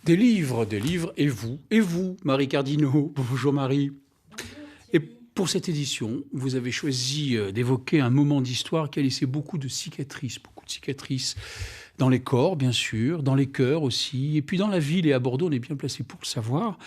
des livres, et vous, Marie Cardinaux. Bonjour Marie. Et pour cette édition, vous avez choisi d'évoquer un moment d'histoire qui a laissé beaucoup de cicatrices dans les corps, bien sûr, dans les cœurs aussi, et puis dans la ville, et à Bordeaux, on est bien placé pour le savoir,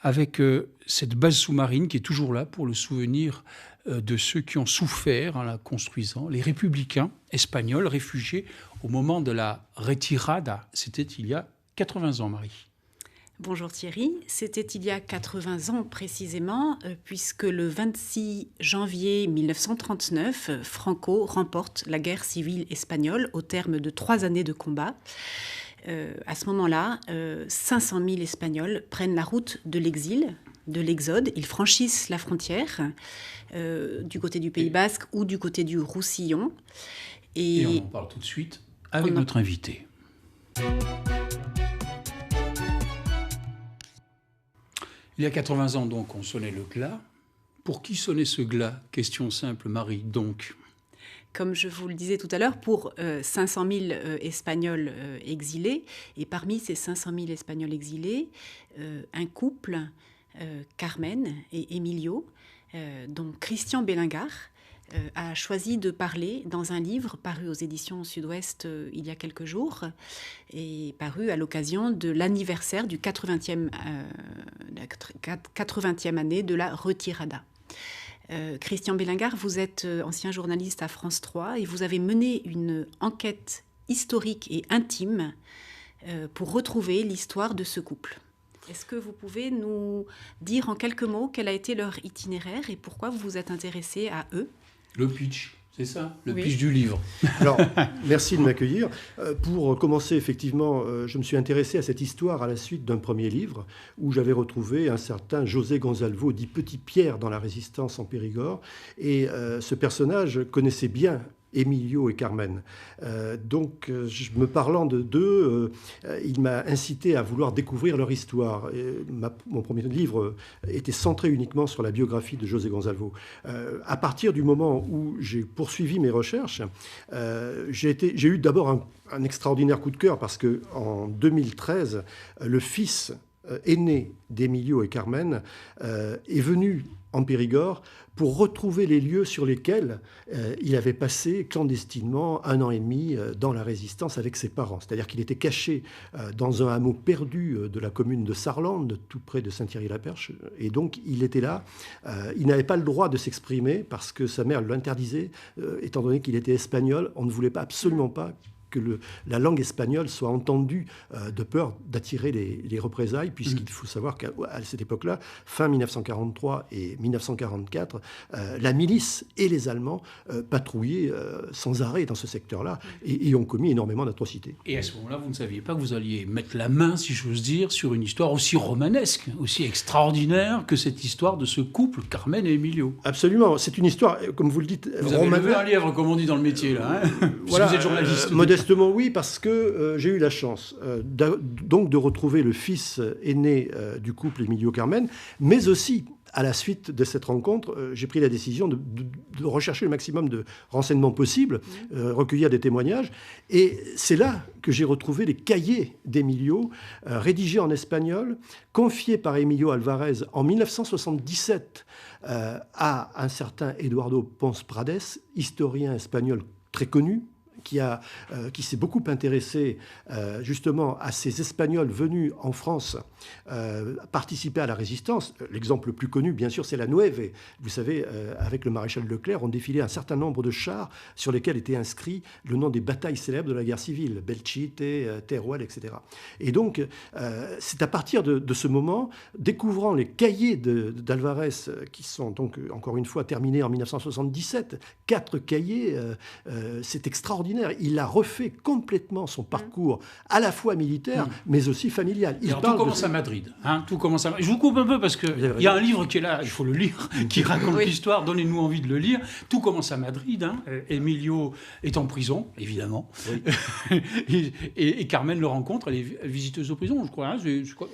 avec cette base sous-marine qui est toujours là pour le souvenir de ceux qui ont souffert en la construisant, les républicains espagnols réfugiés au moment de la retirada. C'était il y a 80 ans, Marie. Bonjour Thierry, c'était il y a 80 ans précisément, puisque le 26 janvier 1939, Franco remporte la guerre civile espagnole au terme de 3 années de combat. À ce moment-là, 500 000 Espagnols prennent la route de l'exil, de l'exode. Ils franchissent la frontière du côté du Pays Basque ou du côté du Roussillon. Et on en parle tout de suite avec notre invité. Il y a 80 ans, donc, on sonnait le glas. Pour qui sonnait ce glas? Question simple, Marie, donc. Comme je vous le disais tout à l'heure, pour 500 000 Espagnols exilés. Et parmi ces 500 000 Espagnols exilés, un couple, Carmen et Emilio, dont Christian Bellingar a choisi de parler dans un livre paru aux éditions Sud-Ouest il y a quelques jours et paru à l'occasion de l'anniversaire du 80e année de la retirada. Christian Bellingar, vous êtes ancien journaliste à France 3 et vous avez mené une enquête historique et intime pour retrouver l'histoire de ce couple. Est-ce que vous pouvez nous dire en quelques mots quel a été leur itinéraire et pourquoi vous vous êtes intéressé à eux? Le pitch, c'est ça, pitch du livre. Alors, merci de m'accueillir. Pour commencer, effectivement, je me suis intéressé à cette histoire à la suite d'un premier livre où j'avais retrouvé un certain José Gonzalvo, dit Petit Pierre dans la Résistance en Périgord. Et ce personnage connaissait bien Emilio et Carmen. Donc, me parlant d'eux, il m'a incité à vouloir découvrir leur histoire. Mon premier livre était centré uniquement sur la biographie de José Gonzalvo. À partir du moment où j'ai poursuivi mes recherches, j'ai eu d'abord un extraordinaire coup de cœur parce qu'en 2013, le fils aîné d'Emilio et Carmen est venu en Périgord pour retrouver les lieux sur lesquels il avait passé clandestinement 1 an et demi dans la Résistance avec ses parents. C'est-à-dire qu'il était caché dans un hameau perdu de la commune de Sarlande, tout près de Saint-Thierry-la-Perche. Et donc, il était là. Il n'avait pas le droit de s'exprimer parce que sa mère l'interdisait, étant donné qu'il était espagnol. On ne voulait absolument pas que la langue espagnole soit entendue de peur d'attirer les représailles, puisqu'il faut savoir qu'à cette époque-là, fin 1943 et 1944, la milice et les Allemands patrouillaient sans arrêt dans ce secteur-là et ont commis énormément d'atrocités. Et à ce moment-là, vous ne saviez pas que vous alliez mettre la main, si j'ose dire, sur une histoire aussi romanesque, aussi extraordinaire que cette histoire de ce couple, Carmen et Emilio. Absolument. C'est une histoire, comme vous le dites, vous avez levé un lièvre, comme on dit dans le métier, là. Voilà, vous êtes journaliste. Modestement, oui, parce que j'ai eu la chance donc de retrouver le fils aîné du couple Emilio-Carmen, mais aussi, à la suite de cette rencontre, j'ai pris la décision de rechercher le maximum de renseignements possibles, recueillir des témoignages. Et c'est là que j'ai retrouvé les cahiers d'Emilio, rédigés en espagnol, confiés par Emilio Alvarez en 1977 à un certain Eduardo Pons Prades, historien espagnol très connu, qui s'est beaucoup intéressé justement à ces Espagnols venus en France participer à la résistance. L'exemple le plus connu, bien sûr, c'est la Nueve. Vous savez, avec le maréchal Leclerc, on défilait un certain nombre de chars sur lesquels était inscrit le nom des batailles célèbres de la guerre civile, Belchite, Teruel, etc. Et donc, c'est à partir de ce moment, découvrant les cahiers d'Alvarez, qui sont donc, encore une fois, terminés en 1977, 4 cahiers, c'est extraordinaire. Il a refait complètement son parcours, à la fois militaire, mais aussi familial. Tout commence à Madrid. Tout commence à... Je vous coupe un peu parce qu'il y a un livre qui est là, il faut le lire, qui raconte l'histoire. Donnez-nous envie de le lire. Tout commence à Madrid. Emilio est en prison, évidemment. Oui. et Carmen le rencontre. Elle est visiteuse de prison, je crois.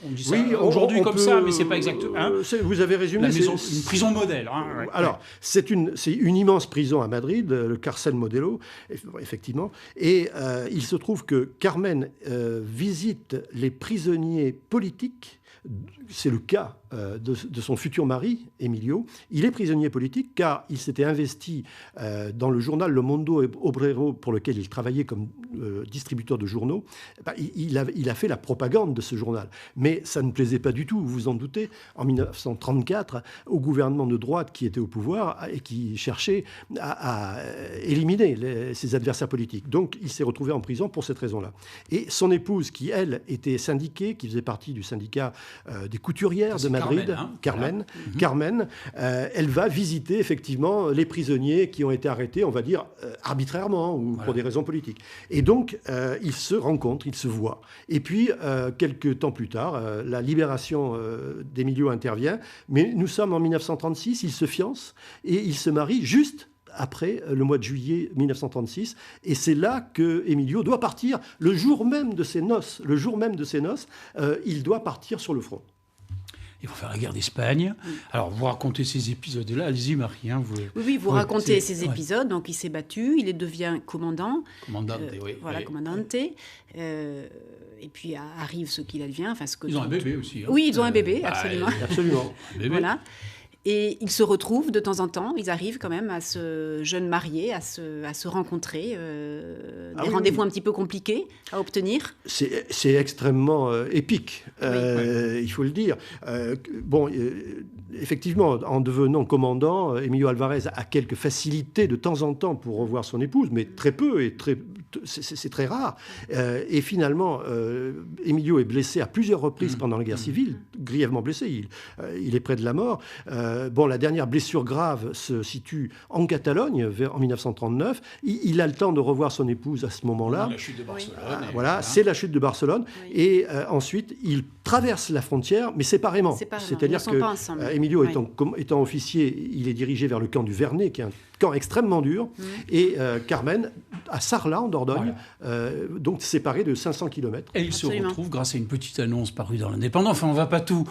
On dit ça aujourd'hui comme ça, mais c'est pas exact. Vous avez résumé. Une prison modèle. Alors, c'est une immense prison à Madrid, le Carcel Modelo, effectivement. effectivement. Et il se trouve que Carmen visite les prisonniers politiques. C'est le cas de son futur mari, Emilio. Il est prisonnier politique car il s'était investi dans le journal Le Mundo Obrero, pour lequel il travaillait comme distributeur de journaux. Il a fait la propagande de ce journal. Mais ça ne plaisait pas du tout, vous vous en doutez, en 1934, au gouvernement de droite qui était au pouvoir et qui cherchait à éliminer ses adversaires politiques. Donc il s'est retrouvé en prison pour cette raison-là. Et son épouse, qui elle était syndiquée, qui faisait partie du syndicat des couturières de Madrid, Carmen, elle va visiter effectivement les prisonniers qui ont été arrêtés, on va dire, arbitrairement ou pour des raisons politiques. Et donc, ils se rencontrent, ils se voient. Et puis, quelques temps plus tard, la libération d'Emilio intervient, mais nous sommes en 1936, ils se fiancent et ils se marient juste après le mois de juillet 1936. Et c'est là que Emilio doit partir, le jour même de ses noces. Le jour même de ses noces, il doit partir sur le front. Il faut faire la guerre d'Espagne. Alors, vous racontez ces épisodes-là. Allez-y, Marie. Oui, vous racontez ces épisodes. Donc, il s'est battu, il devient commandant. Commandante, oui. Voilà, commandante. Et puis, arrive ce qu'il advient. Ils ont un bébé aussi. Oui, ils ont un bébé, absolument. Absolument. Bébé. Voilà. Et ils se retrouvent de temps en temps, ils arrivent quand même à se jeune mariés, à se rencontrer, des rendez-vous un petit peu compliqués à obtenir. C'est extrêmement épique, il faut le dire. Effectivement, en devenant commandant, Emilio Alvarez a quelques facilités de temps en temps pour revoir son épouse, mais très peu, et c'est très rare. Et finalement, Emilio est blessé à plusieurs reprises pendant la guerre civile, grièvement blessé, il est près de la mort. La dernière blessure grave se situe en Catalogne, en 1939. Il a le temps de revoir son épouse à ce moment-là. La chute de Barcelone. Voilà, c'est la chute de Barcelone. Oui. Et ensuite, il traverse la frontière, mais séparément. C'est-à-dire que Emilio étant officier, il est dirigé vers le camp du Vernet, qui est un camp extrêmement dur, et Carmen à Sarlat, en Dordogne, donc séparé de 500 km. Et il se retrouve grâce à une petite annonce parue dans l'Indépendant. Enfin, on va pas tout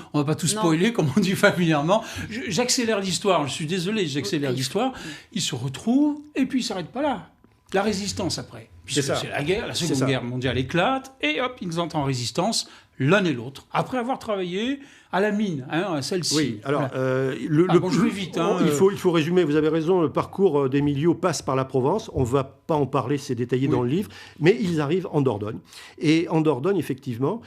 spoiler, comme on dit familièrement. J'accélère l'histoire, je suis désolé, j'accélère l'histoire. Il se retrouve, et puis il s'arrête pas là. La résistance après. Puisque c'est la guerre, la Seconde Guerre mondiale éclate, et hop, ils entrent en résistance, l'un et l'autre, après avoir travaillé à la mine, à celle-ci. Oui, alors, je vais vite. Il faut résumer, vous avez raison, le parcours d'Emilio passe par la Provence, on ne va pas en parler, c'est détaillé dans le livre, mais ils arrivent en Dordogne. Et en Dordogne, effectivement,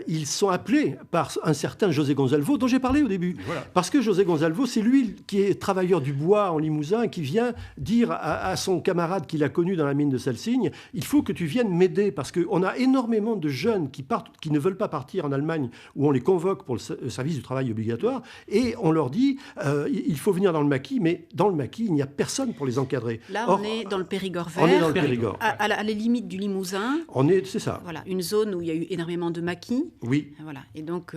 ils sont appelés par un certain José Gonzalvo, dont j'ai parlé au début. Voilà. Parce que José Gonzalvo, c'est lui qui est travailleur du bois en Limousin, qui vient dire à son camarade qu'il a connu dans la mine de Salsigne, il faut que tu viennes m'aider, parce qu'on a énormément de jeunes qui ne veulent pas partir en Allemagne, où on les convoque pour le service du travail obligatoire, et on leur dit il faut venir dans le maquis, mais dans le maquis, il n'y a personne pour les encadrer. Là, on est dans le Périgord vert. On est dans le Périgord. À les limites du Limousin. C'est ça. Voilà, une zone où il y a eu énormément de maquis. Oui. Voilà, et donc,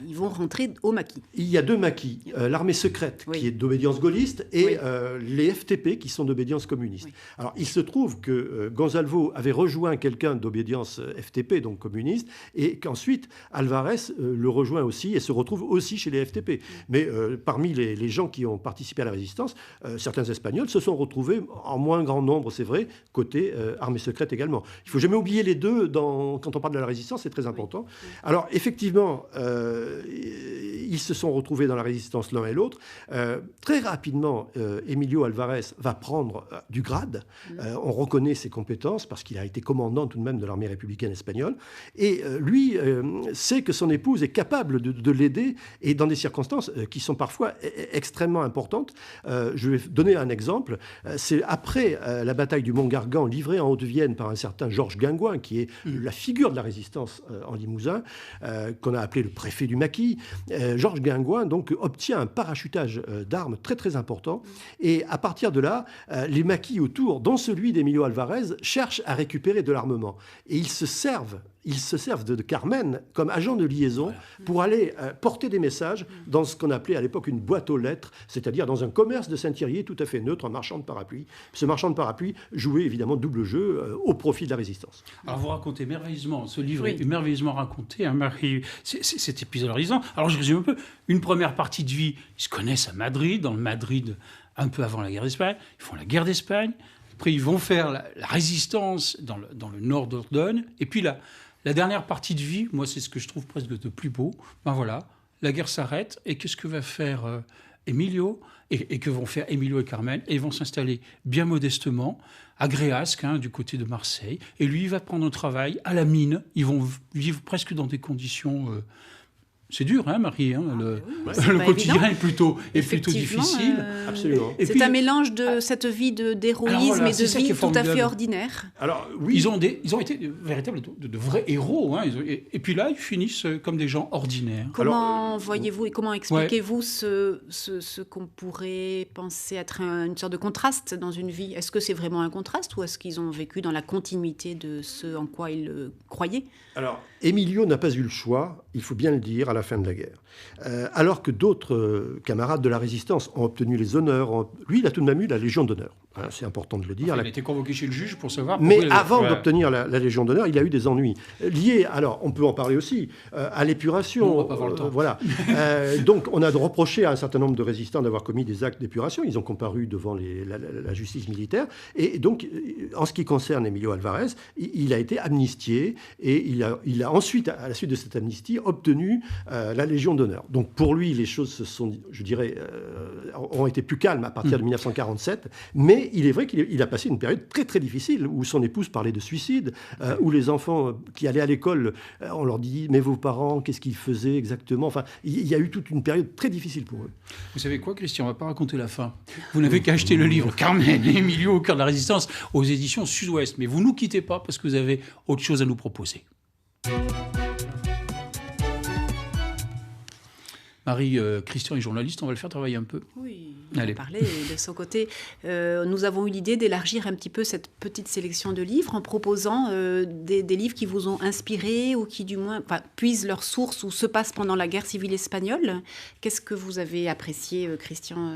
ils vont rentrer au maquis. Il y a deux maquis. L'armée secrète, qui est d'obédience gaulliste, et les FTP, qui sont d'obédience communiste. Oui. Alors, il se trouve que Gonzalvo avait rejoint quelqu'un d'obédience FTP, donc communiste, et qu'ensuite, Alvarez le rejoint aussi et se retrouve aussi chez les FTP. Mais parmi les gens qui ont participé à la résistance, certains Espagnols se sont retrouvés en moins grand nombre, c'est vrai, côté armée secrète également. Il ne faut jamais oublier les deux quand on parle de la résistance, c'est très important. Oui. Alors, effectivement, ils se sont retrouvés dans la résistance l'un et l'autre. Très rapidement, Emilio Alvarez va prendre du grade. On reconnaît ses compétences parce qu'il a été commandant tout de même de l'armée républicaine espagnole. Et lui sait que son épouse est capable de l'aider, et dans des circonstances qui sont parfois extrêmement importantes. Je vais donner un exemple. C'est après la bataille du Mont-Gargan, livrée en Haute-Vienne par un certain Georges Guingouin, qui est la figure de la résistance en Limousin, qu'on a appelé le préfet du maquis. Georges Guingouin donc, obtient un parachutage d'armes très très important, et à partir de là, les maquis autour, dont celui d'Emilio Alvarez, cherchent à récupérer de l'armement. Et ils se servent de Carmen comme agent de liaison pour aller porter des messages dans ce qu'on appelait à l'époque une boîte aux lettres, c'est-à-dire dans un commerce de Saint-Thierry tout à fait neutre, un marchand de parapluies. Ce marchand de parapluies jouait évidemment double jeu au profit de la résistance. Alors vous racontez merveilleusement, ce livre est merveilleusement raconté, Marie, c'est épisodisant. Alors je résume un peu, une première partie de vie, ils se connaissent à Madrid, dans le Madrid un peu avant la guerre d'Espagne, ils font la guerre d'Espagne. Après, ils vont faire la résistance dans le nord d'Ordonne. Et puis la dernière partie de vie, moi, c'est ce que je trouve presque de plus beau. Ben voilà, la guerre s'arrête. Et qu'est-ce que va faire Emilio et que vont faire Emilio et Carmen? Et ils vont s'installer bien modestement à Gréasque, du côté de Marseille. Et lui, il va prendre un travail à la mine. Ils vont vivre presque dans des conditions... c'est dur, Marie. Le quotidien est plutôt difficile. Absolument. C'est un mélange de cette vie d'héroïsme et de vie tout à fait ordinaire. Alors, oui. Ils ont été de vrais héros. Et puis là, ils finissent comme des gens ordinaires. Comment voyez-vous et comment expliquez-vous ce qu'on pourrait penser être une sorte de contraste dans une vie? Est-ce que c'est vraiment un contraste ou est-ce qu'ils ont vécu dans la continuité de ce en quoi ils croyaient? Alors, Emilio n'a pas eu le choix, il faut bien le dire, à la fin de la guerre. Alors que d'autres camarades de la résistance ont obtenu les honneurs, lui, il a tout de même eu la Légion d'honneur. C'est important de le dire. Il a été convoqué chez le juge pour savoir... Mais avant d'obtenir la Légion d'honneur, il a eu des ennuis liés, alors on peut en parler aussi, à l'épuration. Non, on va pas avoir le temps. Voilà. Donc on a reproché à un certain nombre de résistants d'avoir commis des actes d'épuration. Ils ont comparu devant la justice militaire. Et donc, en ce qui concerne Emilio Alvarez, il a été amnistié et il a ensuite, à la suite de cette amnistie, obtenu la Légion d'honneur. Donc pour lui, les choses ont été plus calmes à partir de 1947, mais il est vrai qu'il a passé une période très très difficile où son épouse parlait de suicide, où les enfants qui allaient à l'école, on leur dit mais vos parents, qu'est-ce qu'ils faisaient exactement? Enfin, il y a eu toute une période très difficile pour eux. Vous savez quoi, Christian? On ne va pas raconter la fin. Vous n'avez qu'à acheter le livre Carmen et Emilio au cœur de la résistance aux éditions Sud-Ouest. Mais vous ne nous quittez pas parce que vous avez autre chose à nous proposer. Marie, Christian est journaliste, on va le faire travailler un peu. Oui, on va parler de son côté. Nous avons eu l'idée d'élargir un petit peu cette petite sélection de livres en proposant des livres qui vous ont inspiré ou qui du moins puisent leur source ou se passent pendant la guerre civile espagnole. Qu'est-ce que vous avez apprécié, Christian,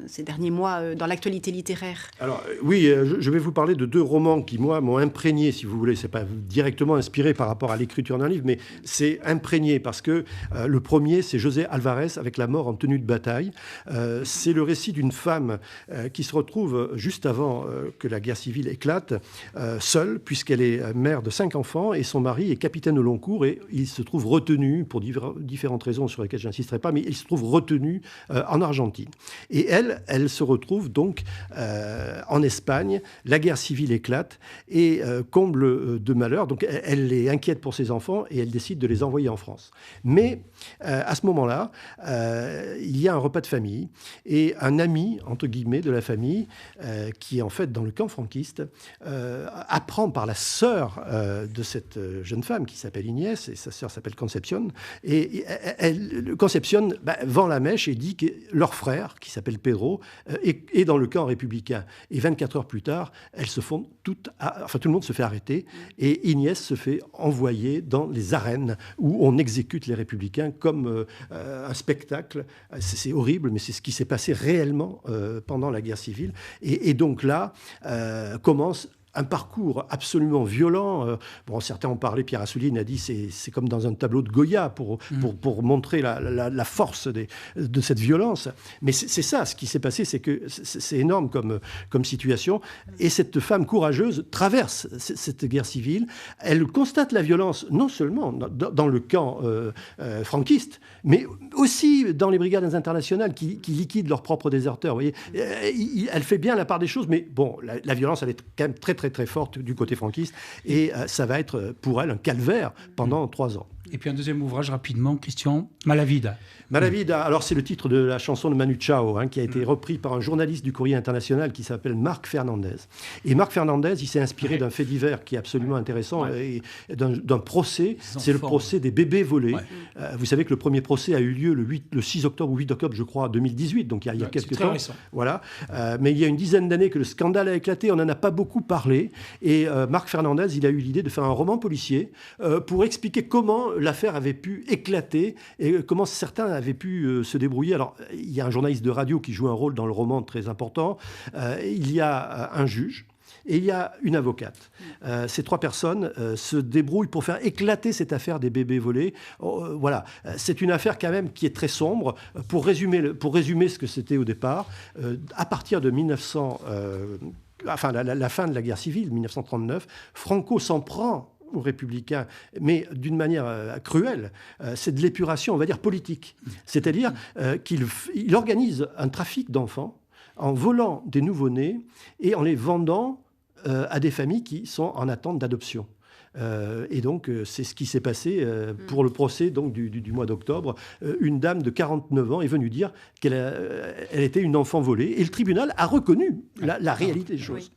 ces derniers mois dans l'actualité littéraire? Alors oui, je vais vous parler de 2 romans qui, moi, m'ont imprégné, si vous voulez. Ce n'est pas directement inspiré par rapport à l'écriture d'un livre, mais c'est imprégné parce que le premier, c'est José Alvarez avec La mort en tenue de bataille. C'est le récit d'une femme qui se retrouve juste avant que la guerre civile éclate, seule, puisqu'elle est mère de 5 enfants et son mari est capitaine au long cours et il se trouve retenu, pour différentes raisons sur lesquelles je n'insisterai pas, mais il se trouve retenu en Argentine. Et elle se retrouve donc en Espagne, la guerre civile éclate et comble de malheur. Donc elle est inquiète pour ses enfants et elle décide de les envoyer en France. Mais à ce moment-là, il y a un repas de famille et un ami, entre guillemets, de la famille, qui est en fait dans le camp franquiste, apprend par la sœur de cette jeune femme qui s'appelle Inès, et sa sœur s'appelle Concepción, et Concepción vend la mèche et dit que leur frère, qui s'appelle Pedro, est dans le camp républicain. Et 24 heures plus tard, elles se font tout le monde se fait arrêter et Inès se fait envoyer dans les arènes où on exécute les républicains comme un spectacle. C'est horrible, mais c'est ce qui s'est passé réellement pendant la guerre civile. Et donc là, commence un parcours absolument violent. Certains ont parlé, Pierre Assouline a dit, c'est comme dans un tableau de Goya pour montrer la force de cette violence. Mais c'est ça, ce qui s'est passé, c'est que c'est énorme comme situation. Et cette femme courageuse traverse cette guerre civile. Elle constate la violence, non seulement dans le camp franquiste, mais aussi dans les brigades internationales qui liquident leurs propres déserteurs. Vous voyez, elle fait bien la part des choses, mais bon, la violence, elle est quand même très, très, très forte du côté franquiste. Et ça va être pour elle un calvaire pendant 3 ans. Et puis un deuxième ouvrage rapidement, Christian, Malavida. Malavida, alors c'est le titre de la chanson de Manu Chao, qui a été repris par un journaliste du Courrier international qui s'appelle Marc Fernandez. Et Marc Fernandez, il s'est inspiré d'un fait divers qui est absolument intéressant, et d'un procès, c'est le procès des bébés volés. Vous savez que le premier procès a eu lieu le 6 octobre ou 8 octobre, je crois, 2018, donc il y a quelques temps. Récent. Voilà. Mais il y a une dizaine d'années que le scandale a éclaté, on n'en a pas beaucoup parlé, et Marc Fernandez, il a eu l'idée de faire un roman policier pour expliquer comment l'affaire avait pu éclater et comment certains avaient pu se débrouiller. Alors, il y a un journaliste de radio qui joue un rôle dans le roman très important. Il y a un juge et il y a une avocate. Ces 3 personnes se débrouillent pour faire éclater cette affaire des bébés volés. Voilà, c'est une affaire quand même qui est très sombre. Pour résumer ce que c'était au départ, à partir de 1900... la fin de la guerre civile, 1939, Franco s'en prend aux républicains, mais d'une manière cruelle. C'est de l'épuration, on va dire, politique. C'est-à-dire qu'il organise un trafic d'enfants en volant des nouveau-nés et en les vendant à des familles qui sont en attente d'adoption. Et donc, c'est ce qui s'est passé pour le procès donc, du mois d'octobre. Une dame de 49 ans est venue dire qu'elle était une enfant volée. Et le tribunal a reconnu la réalité des choses.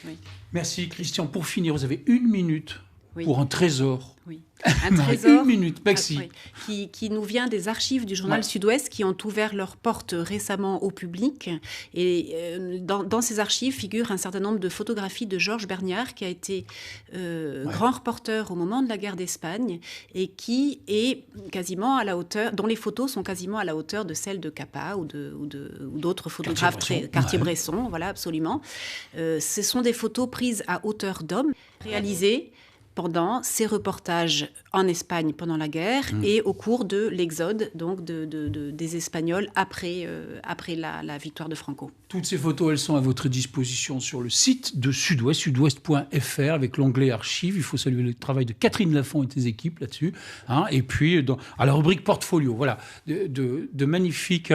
Oui. Merci, Christian. Pour finir, vous avez 1 minute pour un trésor. Oui. Un trésor 1 minute, Maxi. Qui nous vient des archives du journal Sud-Ouest qui ont ouvert leurs portes récemment au public. Et dans ces archives figure un certain nombre de photographies de Georges Berniard, qui a été grand reporter au moment de la guerre d'Espagne et qui est quasiment à la hauteur, dont les photos sont quasiment à la hauteur de celles de Capa ou d'autres photographes, Cartier-Bresson, voilà, absolument. Ce sont des photos prises à hauteur d'homme, réalisées pendant ces reportages en Espagne pendant la guerre et au cours de l'exode donc des Espagnols après la victoire de Franco. Toutes ces photos, elles sont à votre disposition sur le site de Sud-Ouest, sudouest.fr, avec l'onglet archives. Il faut saluer le travail de Catherine Lafont et des équipes là-dessus. Et puis, à la rubrique portfolio, voilà, de magnifiques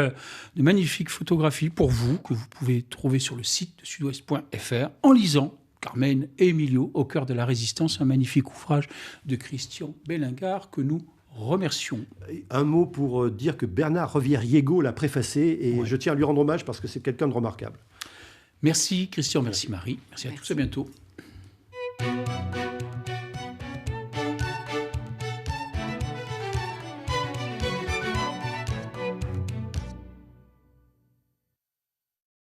photographies pour vous, que vous pouvez trouver sur le site de sudouest.fr en lisant Carmen et Emilio, au cœur de la résistance, un magnifique ouvrage de Christian Bellingard que nous remercions. Un mot pour dire que Bernard Revière-Yego l'a préfacé et je tiens à lui rendre hommage parce que c'est quelqu'un de remarquable. Merci Christian, merci Marie, merci à tous, à bientôt.